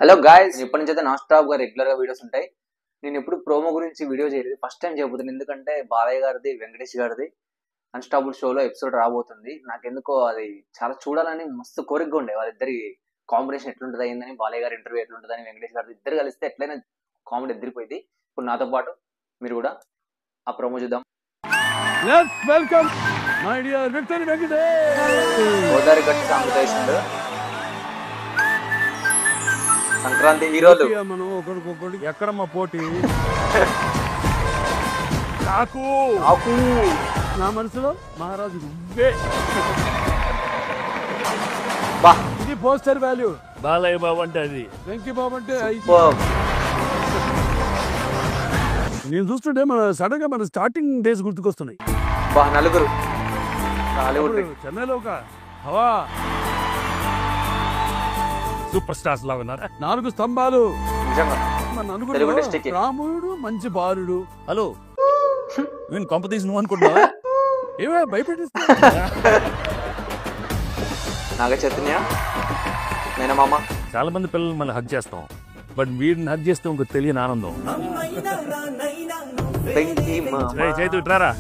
Hello guys, ఇప్పటి నుంచి అయితే నాన్ స్టాప్ గా రెగ్యులర్ గా వీడియోస్ ఉంటాయి. నేను ఎప్పుడు ప్రోమో గురించి వీడియో చేయలేదు, ఫస్ట్ టైం చేయబోతున్నాను. ఎందుకంటే బాలయ్య గారిది, వెంకటేష్ గారిది అన్స్టాపుల్ షోలో ఎపిసోడ్ రాబోతుంది. నాకెందుకో అది చాలా చూడాలని మస్తు కోరికగా ఉండే. వాళ్ళిద్దరి కాంబినేషన్ ఎట్లుంటుంది అయిందని, బాలయ్య గారి ఇంటర్వ్యూ ఎట్లుంటుందని, వెంకటేష్ గారి ఇద్దరు కలిస్తే ఎట్లయినా కామెడీ ఎదిరిపోయింది. ఇప్పుడు నాతో పాటు మీరు కూడా ఆ ప్రోమో చూద్దాం. Welcome my dear victory Venkatesh. Godavari గట్టి కాంపిటీషన్, సంక్రాంతి హీరోలు. మనం ఒకరికొకరికి ఎక్కడమ్మా పోటీ? నాకు నా మనసులో మహారాజు నువ్వే. ఇది పోస్టర్ వాల్యూ. బాలయ్య బాబు అంటే అది, వెంకీ బాబు అంటే నేను చూస్తుంటే మన సడన్ గా మన స్టార్టింగ్ డేస్ గుర్తుకొస్తున్నాయి. నలుగురు చెన్నైలో ఒక హవా సూపర్ స్టార్స్ లా ఉన్నారు. 4 స్తంభాలు, రాముడు మంచి బాలుడు. హలో, నేను కొంపతీసి నువ్వు అనుకుంటున్నావా? ఏమే భయపెట్టిస్తా. నాగ చైతన్య, మేనమామ. చాలా మంది పిల్లలు మనం హగ్ చేస్తాం, బట్ వీడిని హగ్ చేస్తే ఇంకో తెలియని ఆనందం. చైతు ఇట్రారా.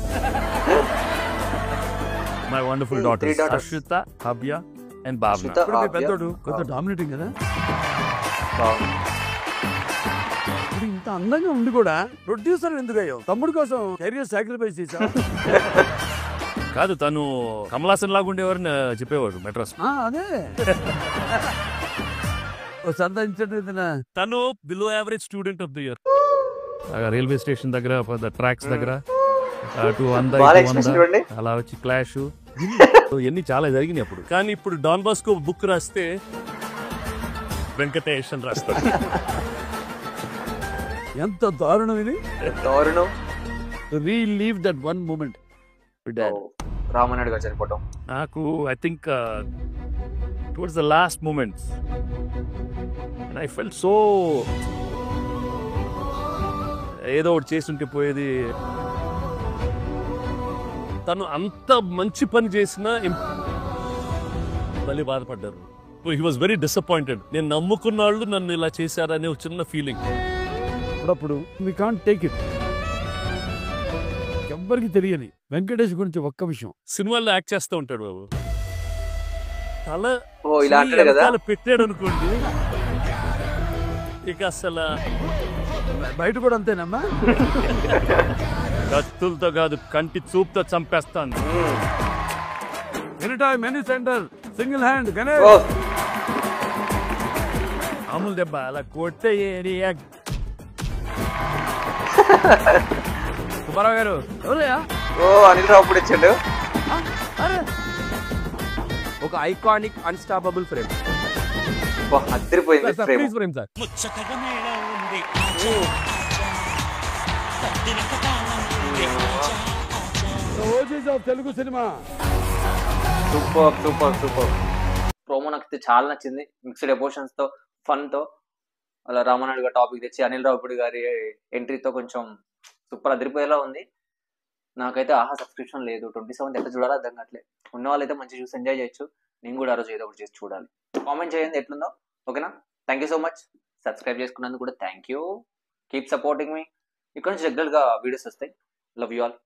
My wonderful daughters Ashwitha, Havya and Bhavana. పెద్దోడు కొంచెం డామినేటింగ్ కదా. ఇంత అందంగా ఉండి కూడా ప్రొడ్యూసర్ ఎందుకు అయ్యో? తమ్ముడు కోసం కెరియర్ సాక్రిఫైస్ చేశా. కాదు, తను కమలాసన్ లాగా ఉండేవారు చెప్పేవాడు మెడ్రాస్. అదే తను below average student of the year. Railway station దగ్గర, ట్రాక్స్ దగ్గర అలా వచ్చి క్లాష్ ఇవన్నీ చాలా జరిగినాయి అప్పుడు. కానీ ఇప్పుడు డాన్ బాస్కో బుక్ రాస్తే వెంకటేష్ అని రాస్తాడు. ఎంత దారుణం ఇది, దారుణం. Relive that one moment. Ramanaidu గారు చనిపోవడం నాకు I think towards the last moments and I felt so ఏదో ఒకటి చేస్తుంటే పోయేది. తను అంత మంచి పని చేసినా మళ్ళీ బాధపడ్డారు. He was very disappointed. నేను నమ్ముకున్న వాళ్ళు నన్ను ఇలా చేశారనే ఒక చిన్న ఫీలింగ్. అప్పుడప్పుడు వి కాంట్ టేక్ ఇట్. ఎవ్వరికి తెలియని వెంకటేష్ గురించి ఒక్క విషయం, సినిమాల్లో యాక్ట్ చేస్తూ ఉంటాడు బాబు. తల పెట్టాడు అనుకోండి, ఇక అసలు బయట కూడా అంతేనమ్మా. కత్తులతో కాదు, కంటి చూపుతో చంపేస్తాను. Many centre single hand Ganesh. Amul దెబ్బ అలా కొట్టే ఏరియా. సుబ్బారావు గారు ఎవరయ్యా? అనిల్ రావుపూడి వచ్చాడు. ఒక ఐకానిక్ అన్స్టాపబుల్ ఫ్రేమ్. అదిరిపోయింది frame sir. Telugu cinema super super super. Promo నాకు చాలా నచ్చింది. మిక్స్డ్ ఎమోషన్స్ తో, ఫన్ తో, అలా రామనాయుడు గారి టాపిక్ తెచ్చి అనిల్ రావుపూడి గారి ఎంట్రీతో కొంచెం సూపర్ అదిరిపోయేలా ఉంది. నాకైతే ఆహా సబ్స్క్రిప్షన్ లేదు. 27 ఎట్లా చూడాలో అర్థం కావట్లేదు. ఉన్న వాళ్ళైతే మంచిగా చూసి ఎంజాయ్ చేయొచ్చు. నేను కూడా ఆ రోజు ఏదో ఒకటి చేసి చూడాలి. కామెంట్ చేయండి ఎట్లుందో. ఓకేనా? Thank you so much. Subscribe చేసుకున్నందుకు కూడా థ్యాంక్ యూ. కీప్ సపోర్టింగ్ మీ. ఇక్కడ నుంచి రెగ్యులర్గా వీడియోస్ వస్తాయి. Love you all.